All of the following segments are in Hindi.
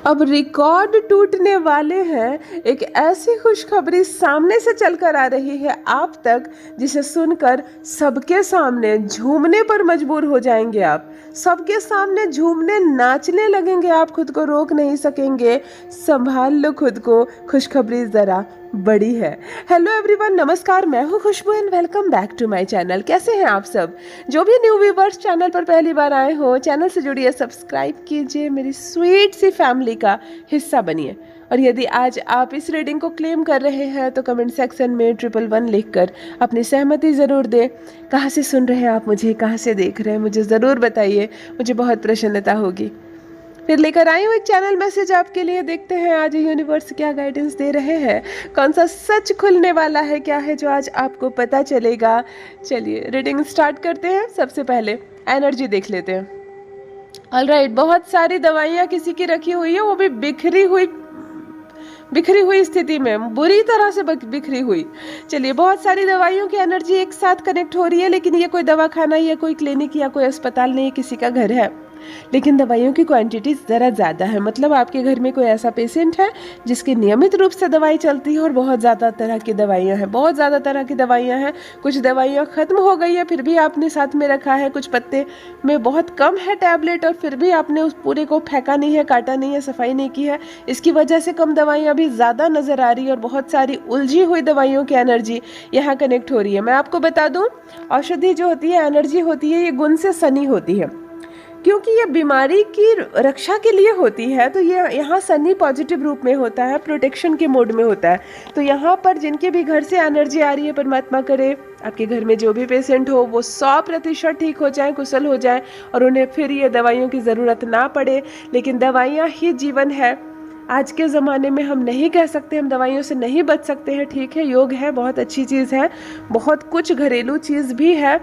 अब रिकॉर्ड टूटने वाले हैं। एक ऐसी खुशखबरी सामने से चलकर आ रही है आप तक, जिसे सुनकर सबके सामने झूमने पर मजबूर हो जाएंगे आप। सबके सामने झूमने नाचने लगेंगे आप, खुद को रोक नहीं सकेंगे। संभाल लो खुद को, खुशखबरी जरा बड़ी है। हेलो एवरीवन, नमस्कार, मैं हूँ Khushboo and welcome back to my channel. कैसे हैं आप सब? जो भी न्यू व्यूवर्स चैनल पर पहली बार आए हो, चैनल से जुड़िए, सब्सक्राइब कीजिए, मेरी स्वीट सी फैमिली का हिस्सा बनिए। और यदि आज आप इस रीडिंग को क्लेम कर रहे हैं तो कमेंट सेक्शन में 111 लिखकर अपनी सहमति ज़रूर दें। कहाँ से सुन रहे हैं आप मुझे, कहाँ से देख रहे हैं, मुझे ज़रूर बताइए, मुझे बहुत प्रसन्नता होगी। फिर लेकर आई हूँ एक चैनल मैसेज आपके लिए। देखते हैं आज यूनिवर्स क्या गाइडेंस दे रहे हैं, कौन सा सच खुलने वाला है, क्या है जो आज आपको पता चलेगा। चलिए रीडिंग स्टार्ट करते हैं। सबसे पहले एनर्जी देख लेते हैं। ऑलराइट, बहुत सारी दवाइयाँ किसी की रखी हुई है, वो भी बिखरी हुई स्थिति में, बुरी तरह से बिखरी हुई। चलिए, बहुत सारी दवाइयों की एनर्जी एक साथ कनेक्ट हो रही है, लेकिन ये कोई दवाखाना या कोई क्लिनिक या कोई अस्पताल नहीं, किसी का घर है। लेकिन दवाइयों की क्वांटिटी ज़रा ज़्यादा है। मतलब आपके घर में कोई ऐसा पेशेंट है जिसकी नियमित रूप से दवाई चलती है और बहुत ज़्यादा तरह की दवाइयाँ हैं, बहुत ज़्यादा तरह की दवाइयाँ हैं। कुछ दवाइयाँ ख़त्म हो गई है, फिर भी आपने साथ में रखा है। कुछ पत्ते में बहुत कम है टैबलेट, और फिर भी आपने उस पूरे को फेंका नहीं है, काटा नहीं है, सफाई नहीं की है। इसकी वजह से कम दवाइयाँ भी ज़्यादा नज़र आ रही है और बहुत सारी उलझी हुई दवाइयों की एनर्जी यहाँ कनेक्ट हो रही है। मैं आपको बता दूँ, औषधि जो होती है, एनर्जी होती है, ये गुण से सनी होती है, क्योंकि ये बीमारी की रक्षा के लिए होती है। तो ये यहाँ सनी पॉजिटिव रूप में होता है, प्रोटेक्शन के मोड में होता है। तो यहाँ पर जिनके भी घर से एनर्जी आ रही है, परमात्मा करे आपके घर में जो भी पेशेंट हो वो 100% ठीक हो जाए, कुशल हो जाए, और उन्हें फिर ये दवाइयों की ज़रूरत ना पड़े। लेकिन दवाइयाँ ही जीवन है। आज के ज़माने में हम नहीं कह सकते हम दवाइयों से नहीं बच सकते हैं। ठीक है, योग है, बहुत अच्छी चीज़ है, बहुत कुछ घरेलू चीज़ भी है।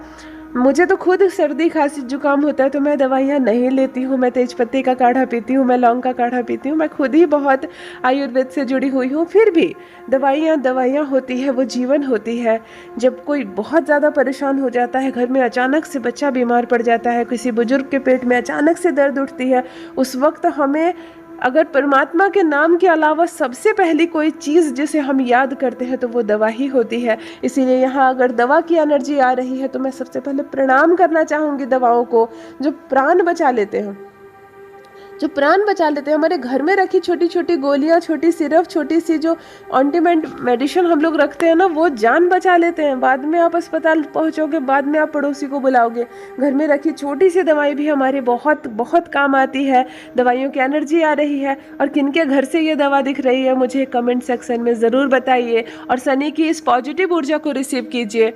मुझे तो खुद सर्दी खांसी जुकाम होता है तो मैं दवाइयाँ नहीं लेती हूँ। मैं तेजपत्ते का काढ़ा पीती हूँ, मैं लौंग का काढ़ा पीती हूँ। मैं खुद ही बहुत आयुर्वेद से जुड़ी हुई हूँ। फिर भी दवाइयाँ होती है, वो जीवन होती है। जब कोई बहुत ज़्यादा परेशान हो जाता है, घर में अचानक से बच्चा बीमार पड़ जाता है, किसी बुजुर्ग के पेट में अचानक से दर्द उठती है, उस वक्त हमें अगर परमात्मा के नाम के अलावा सबसे पहली कोई चीज़ जिसे हम याद करते हैं तो वो दवा ही होती है। इसीलिए यहाँ अगर दवा की एनर्जी आ रही है तो मैं सबसे पहले प्रणाम करना चाहूँगी दवाओं को, जो प्राण बचा लेते हैं, जो प्राण बचा लेते हैं। हमारे घर में रखी छोटी छोटी गोलियाँ, छोटी सिरप, छोटी सी जो ऑइंटमेंट मेडिसिन हम लोग रखते हैं ना, वो जान बचा लेते हैं। बाद में आप अस्पताल पहुंचोगे, बाद में आप पड़ोसी को बुलाओगे। घर में रखी छोटी सी दवाई भी हमारे बहुत बहुत काम आती है। दवाइयों की एनर्जी आ रही है, और किनके घर से ये दवा दिख रही है मुझे कमेंट सेक्शन में ज़रूर बताइए, और सनी की इस पॉजिटिव ऊर्जा को रिसीव कीजिए।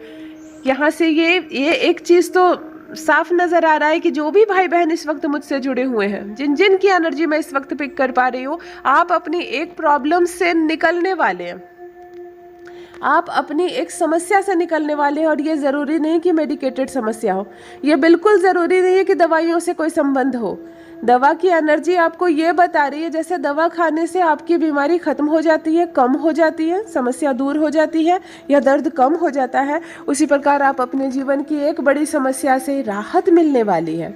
यहाँ से ये एक चीज़ तो साफ नजर आ रहा है कि जो भी भाई बहन इस वक्त मुझसे जुड़े हुए हैं, जिन जिन की एनर्जी मैं इस वक्त पिक कर पा रही हूँ, आप अपनी एक प्रॉब्लम से निकलने वाले हैं, आप अपनी एक समस्या से निकलने वाले हैं। और ये ज़रूरी नहीं कि मेडिकेटेड समस्या हो, ये बिल्कुल ज़रूरी नहीं है कि दवाइयों से कोई संबंध हो। दवा की एनर्जी आपको ये बता रही है, जैसे दवा खाने से आपकी बीमारी खत्म हो जाती है, कम हो जाती है, समस्या दूर हो जाती है या दर्द कम हो जाता है, उसी प्रकार आप अपने जीवन की एक बड़ी समस्या से राहत मिलने वाली है,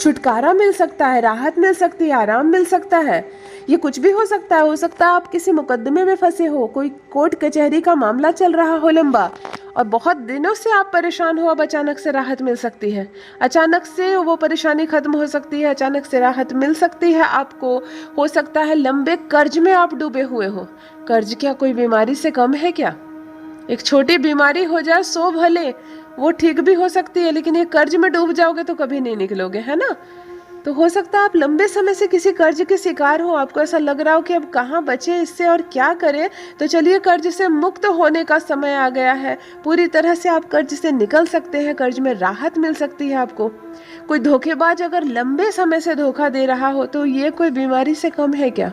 छुटकारा मिल सकता है, राहत मिल सकती है, आराम मिल सकता है। ये कुछ भी हो सकता है। हो सकता है आप किसी मुकदमे में फंसे हो, कोई कोर्ट कचहरी का मामला चल रहा हो लंबा, और बहुत दिनों से आप परेशान हो। अब अचानक से राहत मिल सकती है, अचानक से वो परेशानी खत्म हो सकती है, अचानक से राहत मिल सकती है आपको। हो सकता है लंबे कर्ज में आप डूबे हुए हो। कर्ज क्या कोई बीमारी से कम है क्या? एक छोटी बीमारी हो जाए 100 भले, वो ठीक भी हो सकती है, लेकिन ये कर्ज में डूब जाओगे तो कभी नहीं निकलोगे, है ना? तो हो सकता है आप लंबे समय से किसी कर्ज के शिकार हो, आपको ऐसा लग रहा हो कि अब कहाँ बचे इससे और क्या करें। तो चलिए, कर्ज से मुक्त होने का समय आ गया है। पूरी तरह से आप कर्ज से निकल सकते हैं, कर्ज में राहत मिल सकती है आपको। कोई धोखेबाज अगर लंबे समय से धोखा दे रहा हो तो ये कोई बीमारी से कम है क्या?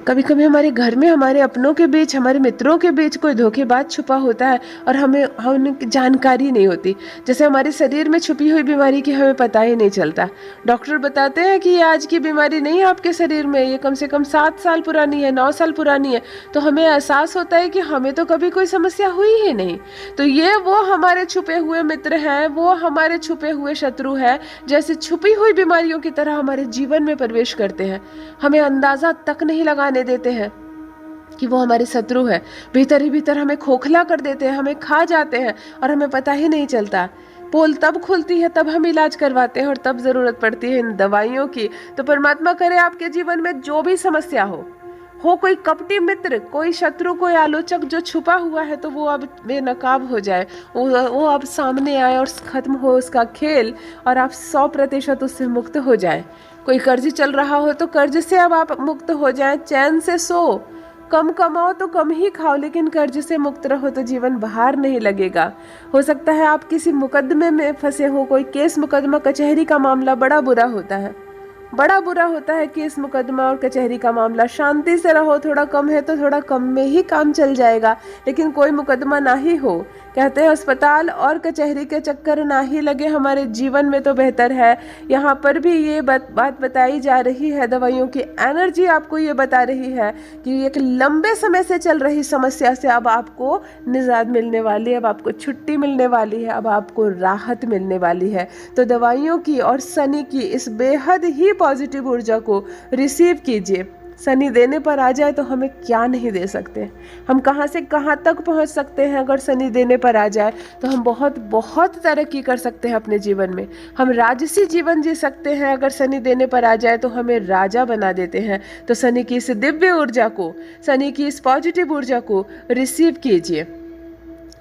कभी कभी हमारे घर में, हमारे अपनों के बीच, हमारे मित्रों के बीच कोई धोखेबाज छुपा होता है और हमें जानकारी नहीं होती। जैसे हमारे शरीर में छुपी हुई बीमारी की हमें पता ही नहीं चलता। डॉक्टर बताते हैं कि ये आज की बीमारी नहीं है आपके शरीर में, ये कम से कम 7 साल पुरानी है, 9 साल पुरानी है। तो हमें एहसास होता है कि हमें तो कभी कोई समस्या हुई ही नहीं। तो ये वो हमारे छुपे हुए मित्र हैं, वो हमारे छुपे हुए शत्रु हैं, जैसे छुपी हुई बीमारियों की तरह हमारे जीवन में प्रवेश करते हैं। हमें अंदाजा तक नहीं लगाने देते हैं कि वो हमारे शत्रु है। भीतर ही भीतर हमें खोखला कर देते हैं, हमें खा जाते हैं और हमें पता ही नहीं चलता। पोल तब खुलती है, तब हम इलाज करवाते हैं और तब जरूरत पड़ती है इन दवाइयों की। तो परमात्मा करे आपके जीवन में जो भी समस्या हो कोई कपटी मित्र, कोई शत्रु, कोई आलोचक जो छुपा हुआ है, तो वो अब बेनकाब हो जाए, वो अब सामने आए और खत्म हो उसका खेल और आप 100% उससे मुक्त हो जाए। कोई कर्ज चल रहा हो तो कर्ज से अब आप मुक्त हो जाए, चैन से सो, कम कमाओ तो कम ही खाओ, लेकिन कर्ज से मुक्त रहो तो जीवन बाहर नहीं लगेगा। हो सकता है आप किसी मुकदमे में फंसे हो, कोई केस मुकदमा कचहरी का मामला बड़ा बुरा होता है, बड़ा बुरा होता है केस मुकदमा और कचहरी का मामला। शांति से रहो, थोड़ा कम है तो थोड़ा कम में ही काम चल जाएगा, लेकिन कोई मुकदमा ना ही हो। कहते हैं अस्पताल और कचहरी के चक्कर ना ही लगे हमारे जीवन में तो बेहतर है। यहाँ पर भी ये बात बताई जा रही है, दवाइयों की एनर्जी आपको ये बता रही है कि एक लंबे समय से चल रही समस्या से अब आपको निजात मिलने वाली है, अब आपको छुट्टी मिलने वाली है, अब आपको राहत मिलने वाली है। तो दवाइयों की और शनि की इस बेहद ही पॉजिटिव ऊर्जा को रिसीव कीजिए। शनि देने पर आ जाए तो हमें क्या नहीं दे सकते, हम कहाँ से कहाँ तक पहुँच सकते हैं। अगर शनि देने पर आ जाए तो हम बहुत बहुत तरक्की कर सकते हैं अपने जीवन में, हम राजसी जीवन जी सकते हैं। अगर शनि देने पर आ जाए तो हमें राजा बना देते हैं। तो शनि की इस दिव्य ऊर्जा को, शनि की इस पॉजिटिव ऊर्जा को रिसीव कीजिए।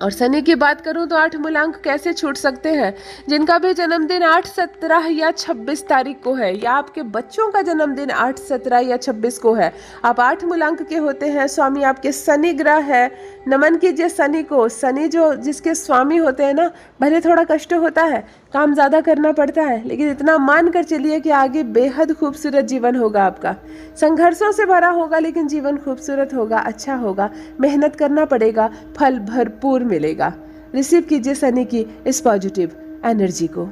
और शनि की बात करूं तो 8 मूलांक कैसे छूट सकते हैं। जिनका भी जन्मदिन 8, 17 या 26 तारीख को है, या आपके बच्चों का जन्मदिन 8, 17 या 26 को है, आप 8 मूलांक के होते हैं, स्वामी आपके शनि ग्रह है, नमन कीजिए शनि को। शनि जो जिसके स्वामी होते हैं ना, भले थोड़ा कष्ट होता है, काम ज़्यादा करना पड़ता है, लेकिन इतना मान कर चलिए कि आगे बेहद खूबसूरत जीवन होगा आपका। संघर्षों से भरा होगा लेकिन जीवन खूबसूरत होगा, अच्छा होगा। मेहनत करना पड़ेगा, फल भरपूर मिलेगा। रिसीव कीजिए शनि की इस पॉजिटिव एनर्जी को।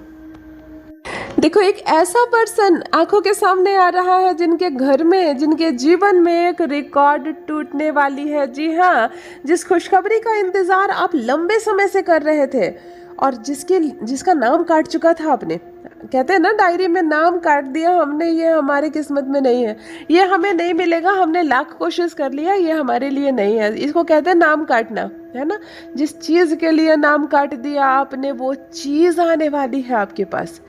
देखो, एक ऐसा पर्सन आंखों के सामने आ रहा है जिनके घर में, जिनके जीवन में एक रिकॉर्ड टूटने वाली है। जी हाँ, जिस खुशखबरी का इंतजार आप लंबे समय से कर रहे थे और जिसका नाम काट चुका था आपने। कहते हैं ना, डायरी में नाम काट दिया हमने, ये हमारे किस्मत में नहीं है, ये हमें नहीं मिलेगा, हमने लाख कोशिश कर लिया, ये हमारे लिए नहीं है। इसको कहते हैं नाम काटना, है ना। जिस चीज़ के लिए नाम काट दिया आपने, वो चीज़ आने वाली है आपके पास।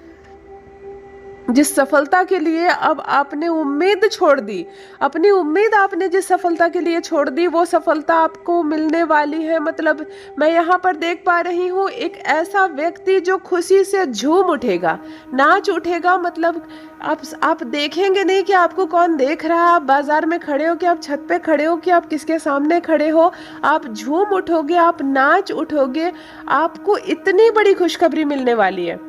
जिस सफलता के लिए अब आपने उम्मीद छोड़ दी, अपनी उम्मीद आपने जिस सफलता के लिए छोड़ दी, वो सफलता आपको मिलने वाली है। मतलब मैं यहाँ पर देख पा रही हूँ एक ऐसा व्यक्ति जो खुशी से झूम उठेगा, नाच उठेगा। मतलब आप देखेंगे नहीं कि आपको कौन देख रहा है, आप बाजार में खड़े हो कि आप छत पे खड़े हो कि आप किसके सामने खड़े हो, आप झूम उठोगे, आप नाच उठोगे। आपको इतनी बड़ी खुशखबरी मिलने वाली है।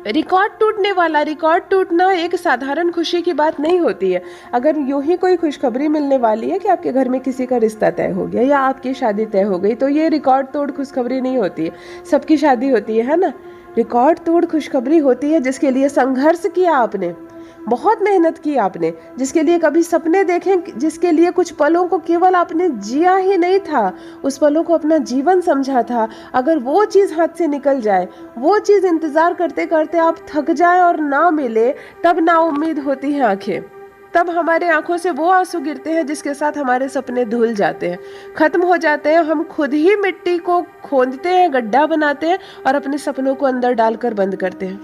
रिकॉर्ड टूटने वाला, रिकॉर्ड टूटना एक साधारण खुशी की बात नहीं होती है। अगर यूं ही कोई खुशखबरी मिलने वाली है कि आपके घर में किसी का रिश्ता तय हो गया या आपकी शादी तय हो गई, तो ये रिकॉर्ड तोड़ खुशखबरी नहीं होती है। सबकी शादी होती है ना। रिकॉर्ड तोड़ खुशखबरी होती है जिसके लिए संघर्ष किया आपने, बहुत मेहनत की आपने, जिसके लिए कभी सपने देखे, जिसके लिए कुछ पलों को केवल आपने जिया ही नहीं था, उस पलों को अपना जीवन समझा था। अगर वो चीज़ हाथ से निकल जाए, वो चीज़ इंतज़ार करते करते आप थक जाए और ना मिले, तब ना उम्मीद होती है आंखें, तब हमारे आंखों से वो आंसू गिरते हैं जिसके साथ हमारे सपने धुल जाते हैं, खत्म हो जाते हैं। हम खुद ही मिट्टी को खोदते हैं, गड्ढा बनाते हैं और अपने सपनों को अंदर डालकर बंद करते हैं।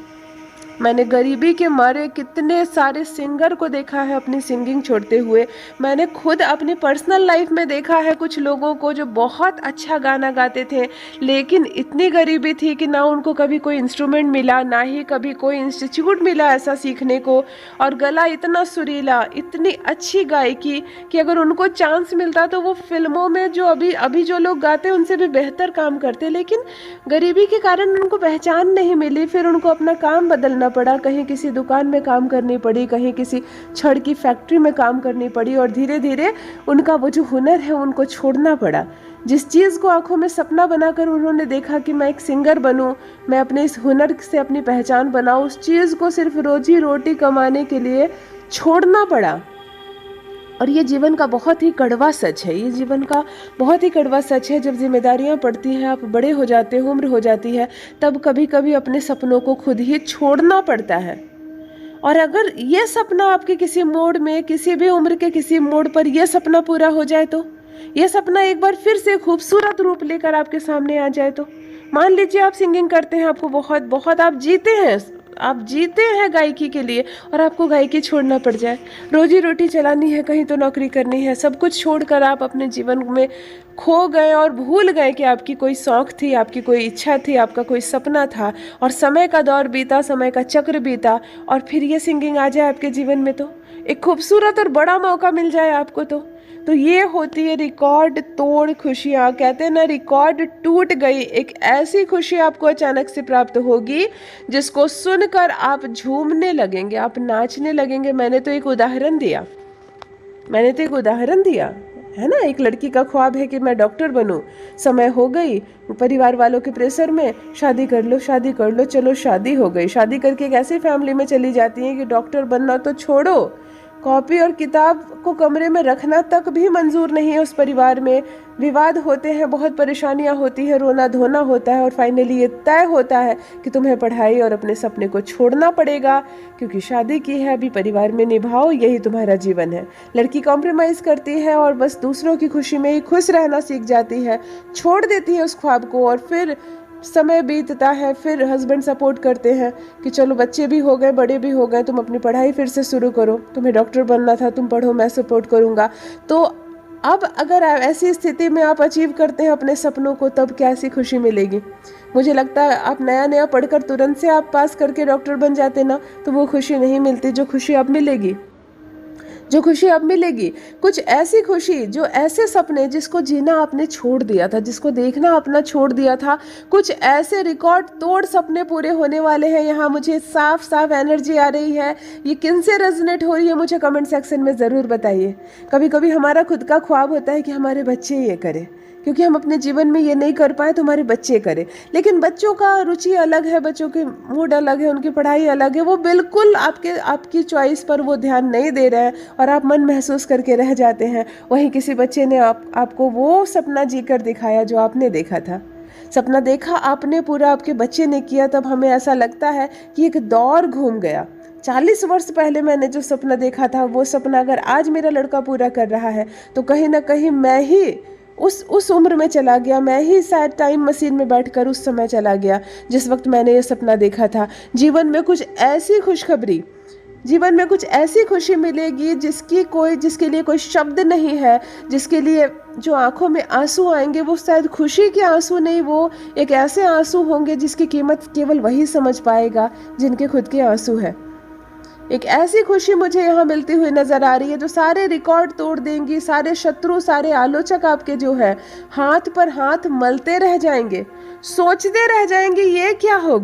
मैंने गरीबी के मारे कितने सारे सिंगर को देखा है अपनी सिंगिंग छोड़ते हुए। मैंने खुद अपनी पर्सनल लाइफ में देखा है कुछ लोगों को जो बहुत अच्छा गाना गाते थे, लेकिन इतनी गरीबी थी कि ना उनको कभी कोई इंस्ट्रूमेंट मिला, ना ही कभी कोई इंस्टीट्यूट मिला ऐसा सीखने को। और गला इतना सुरीला, इतनी अच्छी गायकी कि अगर उनको चांस मिलता तो वो फिल्मों में जो अभी जो लोग गाते हैं उनसे भी बेहतर काम करते, लेकिन गरीबी के कारण उनको पहचान नहीं मिली। फिर उनको अपना काम बदलना छोड़ना पड़ा, कहीं किसी दुकान में काम करनी पड़ी, कहीं किसी छड़ की फैक्ट्री में काम करनी पड़ी, और धीरे धीरे उनका वो जो हुनर है उनको छोड़ना पड़ा। जिस चीज़ को आंखों में सपना बनाकर उन्होंने देखा कि मैं एक सिंगर बनूं, मैं अपने इस हुनर से अपनी पहचान बनाऊं, उस चीज़ को सिर्फ रोजी रोटी कमाने के लिए छोड़ना पड़ा। और ये जीवन का बहुत ही कड़वा सच है, ये जीवन का बहुत ही कड़वा सच है। जब जिम्मेदारियां पड़ती हैं, आप बड़े हो जाते हो, उम्र हो जाती है, तब कभी कभी अपने सपनों को खुद ही छोड़ना पड़ता है। और अगर ये सपना आपके किसी मोड़ में, किसी भी उम्र के किसी मोड़ पर यह सपना पूरा हो जाए, तो यह सपना एक बार फिर से खूबसूरत रूप लेकर आपके सामने आ जाए, तो मान लीजिए आप सिंगिंग करते हैं, आपको बहुत बहुत आप जीते हैं गायकी के लिए, और आपको गायकी छोड़ना पड़ जाए। रोजी रोटी चलानी है, कहीं तो नौकरी करनी है, सब कुछ छोड़कर आप अपने जीवन में खो गए और भूल गए कि आपकी कोई शौक थी, आपकी कोई इच्छा थी, आपका कोई सपना था, और समय का दौर बीता, समय का चक्र बीता, और फिर ये सिंगिंग आ जाए आपके जीवन में, तो एक खूबसूरत और बड़ा मौका मिल जाए आपको, तो ये होती है रिकॉर्ड तोड़ खुशियाँ। कहते हैं ना, रिकॉर्ड टूट गई, एक ऐसी खुशी आपको अचानक से प्राप्त होगी जिसको सुनकर आप झूमने लगेंगे, आप नाचने लगेंगे। मैंने तो एक उदाहरण दिया है ना, एक लड़की का ख्वाब है कि मैं डॉक्टर बनूं, समय हो गई, परिवार वालों के प्रेशर में शादी कर लो, चलो शादी हो गई। शादी करके एक ऐसी फैमिली में चली जाती है कि डॉक्टर बनना तो छोड़ो, कॉपी और किताब को कमरे में रखना तक भी मंजूर नहीं है उस परिवार में। विवाद होते हैं, बहुत परेशानियां होती है, रोना धोना होता है, और फाइनली ये तय होता है कि तुम्हें पढ़ाई और अपने सपने को छोड़ना पड़ेगा, क्योंकि शादी की है, अभी परिवार में निभाओ, यही तुम्हारा जीवन है। लड़की कॉम्प्रोमाइज़ करती है और बस दूसरों की खुशी में ही खुश रहना सीख जाती है, छोड़ देती है उस ख्वाब को। और फिर समय बीतता है, फिर हस्बैंड सपोर्ट करते हैं कि चलो बच्चे भी हो गए, बड़े भी हो गए, तुम अपनी पढ़ाई फिर से शुरू करो, तुम्हें डॉक्टर बनना था, तुम पढ़ो, मैं सपोर्ट करूँगा। तो अब अगर ऐसी स्थिति में आप अचीव करते हैं अपने सपनों को, तब कैसी खुशी मिलेगी। मुझे लगता है आप नया पढ़कर तुरंत से आप पास करके डॉक्टर बन जाते ना, तो वो खुशी नहीं मिलती जो खुशी अब मिलेगी। कुछ ऐसी खुशी, जो ऐसे सपने जिसको जीना आपने छोड़ दिया था, जिसको देखना अपना छोड़ दिया था, कुछ ऐसे रिकॉर्ड तोड़ सपने पूरे होने वाले हैं। यहाँ मुझे साफ साफ एनर्जी आ रही है। ये किन से रेजोनेट हो रही है, मुझे कमेंट सेक्शन में ज़रूर बताइए। कभी कभी हमारा खुद का ख्वाब होता है कि हमारे बच्चे ये करें, क्योंकि हम अपने जीवन में ये नहीं कर पाए तो हमारे बच्चे करें। लेकिन बच्चों का रुचि अलग है, बच्चों के मूड अलग है, उनकी पढ़ाई अलग है, वो बिल्कुल आपकी चॉइस पर वो ध्यान नहीं दे रहे हैं, और आप मन महसूस करके रह जाते हैं। वहीं किसी बच्चे ने आपको वो सपना जीकर दिखाया जो आपने देखा था। सपना देखा आपने पूरा, आपके बच्चे ने किया, तब हमें ऐसा लगता है कि एक दौर घूम गया। 40 वर्ष पहले मैंने जो सपना देखा था, वो सपना अगर आज मेरा लड़का पूरा कर रहा है, तो कहीं ना कहीं मैं ही उस उम्र में चला गया, मैं ही शायद टाइम मशीन में बैठकर उस समय चला गया जिस वक्त मैंने ये सपना देखा था। जीवन में कुछ ऐसी खुशी मिलेगी जिसके लिए कोई शब्द नहीं है, जिसके लिए जो आंखों में आंसू आएंगे वो शायद खुशी के आंसू नहीं, वो एक ऐसे आंसू होंगे जिसकी कीमत केवल वही समझ पाएगा जिनके खुद के आंसू है। एक ऐसी खुशी मुझे यहाँ मिलती हुई नजर आ रही है जो सारे रिकॉर्ड तोड़ देंगी। सारे शत्रु, सारे आलोचक आपके जो है हाथ पर हाथ मलते रह जाएंगे, सोचते रह जाएंगे ये क्या हो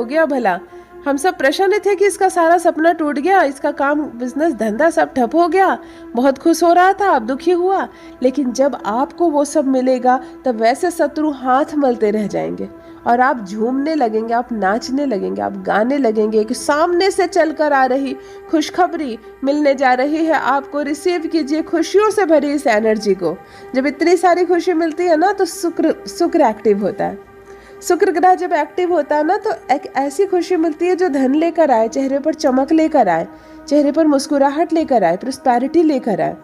गया भला। हम सब प्रसन्न थे कि इसका सारा सपना टूट गया, इसका काम, बिजनेस, धंधा सब ठप हो गया, बहुत खुश हो रहा था, अब दुखी हुआ। लेकिन जब आपको वो सब मिलेगा, तब वैसे शत्रु हाथ मलते रह जाएंगे और आप झूमने लगेंगे, आप नाचने लगेंगे, आप गाने लगेंगे कि सामने से चलकर आ रही खुशखबरी मिलने जा रही है आपको। रिसीव कीजिए खुशियों से भरी इस एनर्जी को। जब इतनी सारी खुशी मिलती है ना, तो शुक्र एक्टिव होता है। शुक्र ग्रह जब एक्टिव होता है ना, तो एक ऐसी खुशी मिलती है जो धन लेकर आए, चेहरे पर चमक लेकर आए, चेहरे पर मुस्कुराहट लेकर आए, प्रॉस्पेरिटी लेकर आए।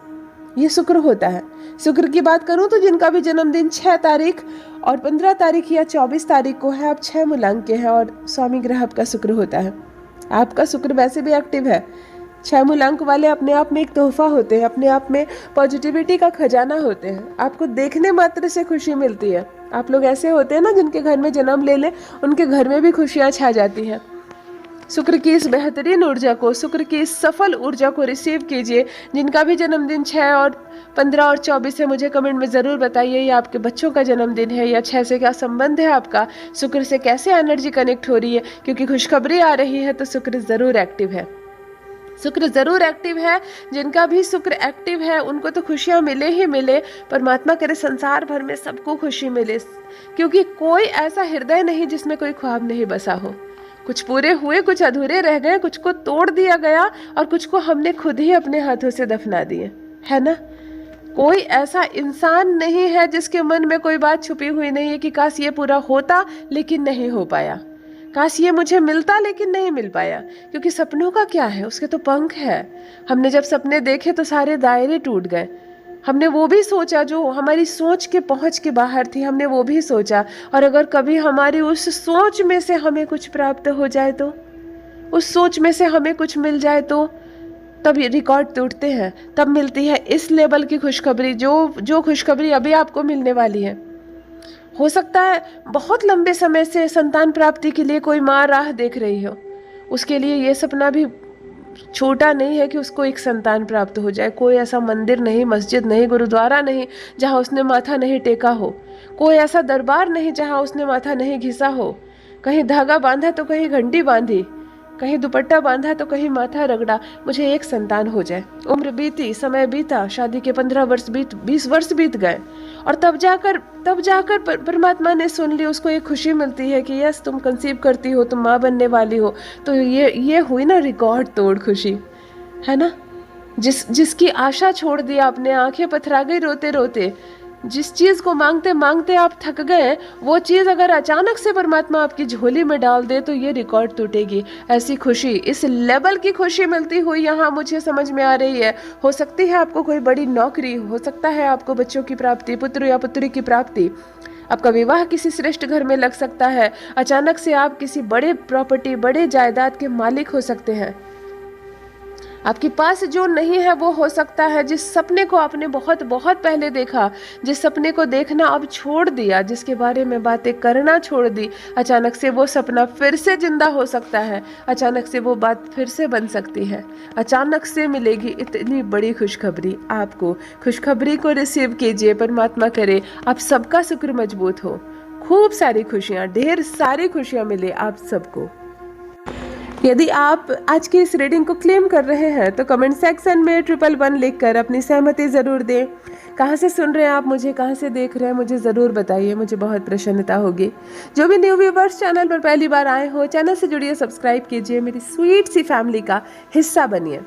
ये शुक्र होता है। शुक्र की बात करूं तो जिनका भी जन्मदिन 6 तारीख और 15 तारीख या 24 तारीख को है, आप 6 मूलांक के हैं और स्वामी ग्रह आपका शुक्र होता है। आपका शुक्र वैसे भी एक्टिव है। 6 मूलांक वाले अपने आप में एक तोहफा होते हैं, अपने आप में पॉजिटिविटी का खजाना होते हैं। आपको देखने मात्र से खुशी मिलती है। आप लोग ऐसे होते हैं ना, जिनके घर में जन्म ले ले उनके घर में भी खुशियाँ छा जाती हैं। शुक्र की इस बेहतरीन ऊर्जा को, शुक्र की इस सफल ऊर्जा को रिसीव कीजिए। जिनका भी जन्मदिन 6 और 15 और 24 है, मुझे कमेंट में ज़रूर बताइए ये आपके बच्चों का जन्मदिन है या 6 से क्या संबंध है आपका, शुक्र से कैसे एनर्जी कनेक्ट हो रही है, क्योंकि खुशखबरी आ रही है तो शुक्र ज़रूर एक्टिव है। शुक्र ज़रूर एक्टिव है। जिनका भी शुक्र एक्टिव है उनको तो खुशियाँ मिले ही मिले। परमात्मा करे संसार भर में सबको खुशी मिले, क्योंकि कोई ऐसा हृदय नहीं जिसमें कोई ख्वाब नहीं बसा हो। कुछ पूरे हुए, कुछ अधूरे रह गए, कुछ को तोड़ दिया गया और कुछ को हमने खुद ही अपने हाथों से दफना दिए, है ना। कोई ऐसा इंसान नहीं है जिसके मन में कोई बात छुपी हुई नहीं है कि काश ये पूरा होता लेकिन नहीं हो पाया, काश ये मुझे मिलता लेकिन नहीं मिल पाया। क्योंकि सपनों का क्या है, उसके तो पंख है। हमने जब सपने देखे तो सारे दायरे टूट गए। हमने वो भी सोचा जो हमारी सोच के पहुंच के बाहर थी, हमने वो भी सोचा। और अगर कभी हमारी उस सोच में से हमें कुछ प्राप्त हो जाए तो, उस सोच में से हमें कुछ मिल जाए तो, तब ये रिकॉर्ड टूटते हैं। तब मिलती है इस लेवल की खुशखबरी, जो खुशखबरी अभी आपको मिलने वाली है। हो सकता है बहुत लंबे समय से संतान प्राप्ति के लिए कोई माँ राह देख रही हो, उसके लिए ये सपना भी छोटा नहीं है कि उसको एक संतान प्राप्त हो जाए। कोई ऐसा मंदिर नहीं, मस्जिद नहीं, गुरुद्वारा नहीं जहाँ उसने माथा नहीं टेका हो। कोई ऐसा दरबार नहीं जहाँ उसने माथा नहीं घिसा हो। कहीं धागा बांधा तो कहीं घंटी बांधी, कहीं दुपट्टा बांधा तो कहीं माथा रगड़ा, मुझे एक संतान हो जाए। उम्र बीती, समय बीता, शादी के 15 वर्ष 20 वर्ष बीत गए और तब जाकर परमात्मा ने सुन ली। उसको एक खुशी मिलती है कि यस, तुम कंसीव करती हो, तुम माँ बनने वाली हो। तो ये हुई ना रिकॉर्ड तोड़ खुशी, है ना। जिसकी आशा छोड़ दिया आपने, आंखें पथरा गई रोते रोते। जिस चीज को मांगते मांगते आप थक गए, वो चीज अगर अचानक से परमात्मा आपकी झोली में डाल दे तो ये रिकॉर्ड टूटेगी। ऐसी खुशी, इस लेवल की खुशी मिलती हुई यहाँ मुझे समझ में आ रही है। हो सकती है आपको कोई बड़ी नौकरी, हो सकता है आपको बच्चों की प्राप्ति, पुत्र या पुत्री की प्राप्ति, आपका विवाह किसी श्रेष्ठ घर में लग सकता है। अचानक से आप किसी बड़े प्रॉपर्टी, बड़े जायदाद के मालिक हो सकते हैं। आपके पास जो नहीं है वो हो सकता है। जिस सपने को आपने बहुत बहुत पहले देखा, जिस सपने को देखना अब छोड़ दिया, जिसके बारे में बातें करना छोड़ दी, अचानक से वो सपना फिर से जिंदा हो सकता है। अचानक से वो बात फिर से बन सकती है। अचानक से मिलेगी इतनी बड़ी खुशखबरी आपको। खुशखबरी को रिसीव कीजिए। परमात्मा करे आप सबका शुक्र मजबूत हो। खूब सारी खुशियाँ, ढेर सारी खुशियाँ मिले आप सबको। यदि आप आज की इस रीडिंग को क्लेम कर रहे हैं तो कमेंट सेक्शन में 111 लिखकर अपनी सहमति ज़रूर दें। कहाँ से सुन रहे हैं आप मुझे, कहाँ से देख रहे हैं, मुझे ज़रूर बताइए, मुझे बहुत प्रसन्नता होगी। जो भी न्यू व्यूवर्स चैनल पर पहली बार आए हो, चैनल से जुड़िए, सब्सक्राइब कीजिए, मेरी स्वीट सी फैमिली का हिस्सा बनिए।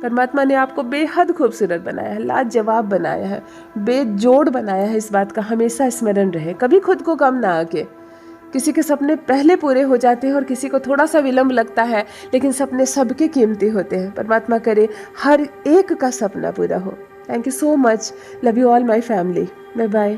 परमात्मा ने आपको बेहद खूबसूरत बनाया है, लाजवाब बनाया है, बेजोड़ बनाया है। इस बात का हमेशा स्मरण रहे। कभी खुद को कम ना आके। किसी के सपने पहले पूरे हो जाते हैं और किसी को थोड़ा सा विलंब लगता है, लेकिन सपने सबके कीमती होते हैं। परमात्मा करे हर एक का सपना पूरा हो। Thank you so much. Love you all my family. Bye bye.